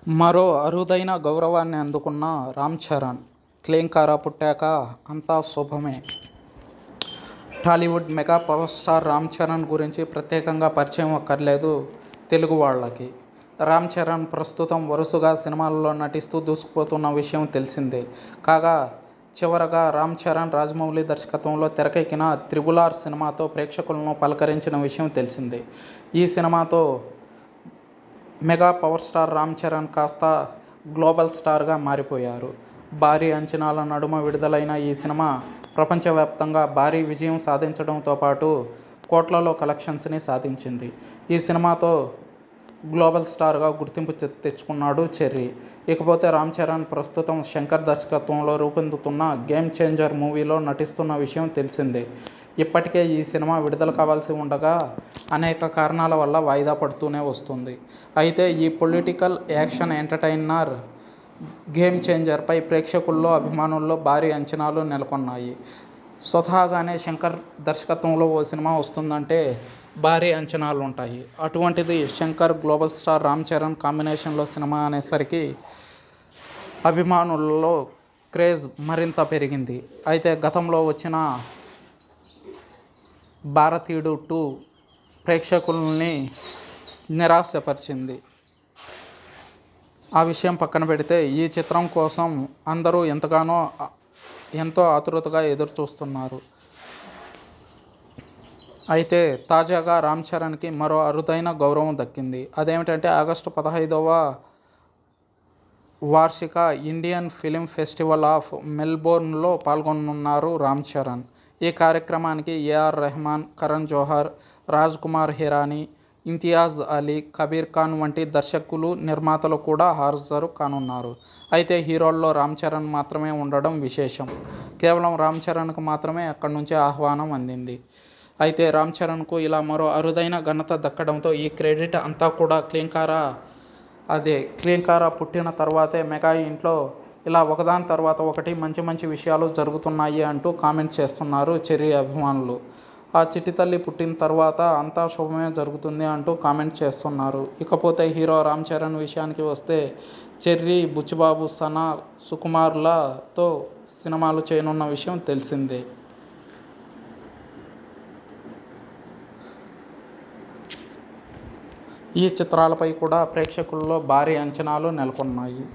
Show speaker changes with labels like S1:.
S1: మరో అరుదైన గౌరవాన్ని అందుకున్న రామ్ చరణ్. క్లీంకార పుట్టాక అంతా శుభమే. Tollywood mega power star Ram Charan గురించి ప్రత్యేకంగా పరిచయం అక్కర్లేదు తెలుగు వాళ్ళకి. రామ్ చరణ్ ప్రస్తుతం వరుసగా సినిమాల్లో నటిస్తూ దూసుకుపోతున్న విషయం తెలిసిందే. కాగా చివరగా రామ్ చరణ్ రాజమౌళి దర్శకత్వంలో తెరకెక్కిన 'త్రిబుల్ ఆర్' సినిమాతో ప్రేక్షకులను పలకరించిన విషయం తెలిసిందే. ఈ సినిమాతో mega power star Ram Charan కాస్త గ్లోబల్ స్టార్గా మారిపోయారు. భారీ అంచనాల నడుమ విడుదలైన ఈ సినిమా ప్రపంచవ్యాప్తంగా భారీ విజయం సాధించడంతో పాటు కోట్లలో కలెక్షన్స్ని సాధించింది. ఈ సినిమాతో గ్లోబల్ స్టార్గా గుర్తింపు తెచ్చుకున్నాడు చెర్రీ. ఇకపోతే రామ్ చరణ్ ప్రస్తుతం శంకర్ దర్శకత్వంలో రూపొందుతున్న 'గేమ్ చేంజర్' మూవీలో నటిస్తున్న విషయం తెలిసిందే. ఇప్పటికే ఈ సినిమా విడుదల కావాల్సి ఉండగా అనేక కారణాల వల్ల వాయిదా పడుతూనే వస్తుంది. అయితే ఈ పొలిటికల్ యాక్షన్ ఎంటర్టైనర్ 'గేమ్ చేంజర్'పై ప్రేక్షకుల్లో, అభిమానుల్లో భారీ అంచనాలు నెలకొన్నాయి. స్వతహాగానే శంకర్ దర్శకత్వంలో ఓ సినిమా వస్తుందంటే భారీ అంచనాలుంటాయి. అటువంటిది శంకర్, గ్లోబల్ స్టార్ రామ్ చరణ్ కాంబినేషన్లో సినిమా అనేసరికి అభిమానుల్లో క్రేజ్ మరింత పెరిగింది. అయితే గతంలో వచ్చిన 'భారతీయుడు 2' ప్రేక్షకుల్ని నిరాశపరిచింది. ఆ విషయం పక్కన పెడితే ఈ చిత్రం కోసం అందరూ ఎంతో ఆతృతగా ఎదురుచూస్తున్నారు. అయితే తాజాగా రామ్ చరణ్కి మరో అరుదైన గౌరవం దక్కింది. అదేమిటంటే ఆగస్టు 15వ వార్షిక ఇండియన్ ఫిల్మ్ ఫెస్టివల్ ఆఫ్ మెల్బోర్న్లో పాల్గొనున్నారు రామ్ చరణ్. ఈ కార్యక్రమానికి ఏఆర్ రెహమాన్, కరణ్ జోహర్, రాజ్ కుమార్ హిరానీ, ఇంతియాజ్ అలీ, కబీర్ ఖాన్ వంటి దర్శకులు, నిర్మాతలు కూడా హాజరు కానున్నారు. అయితే హీరోల్లో రామ్ చరణ్ మాత్రమే ఉండడం విశేషం. కేవలం రామ్ చరణ్కు మాత్రమే అక్కడి నుంచి ఆహ్వానం అందింది. అయితే రామ్ చరణ్కు ఇలా మరో అరుదైన ఘనత దక్కడంతో ఈ క్రెడిట్ అంతా కూడా క్లీంకార పుట్టిన తర్వాతే మెగా ఇంట్లో ఇలా ఒకదాని తర్వాత ఒకటి మంచి విషయాలు జరుగుతున్నాయి అంటూ కామెంట్ చేస్తున్నారు చెర్రీ అభిమానులు. ఆ చిట్టి తల్లి పుట్టిన తర్వాత అంతా శుభమే జరుగుతుంది అంటూ కామెంట్ చేస్తున్నారు. ఇకపోతే హీరో రామ్ చరణ్ విషయానికి వస్తే చెర్రీ, బుచ్చిబాబు, సనా, సుకుమార్లతో సినిమాలు చేయనున్న విషయం తెలిసిందే. ఈ చిత్రాలపై కూడా ప్రేక్షకుల్లో భారీ అంచనాలు నెలకొన్నాయి.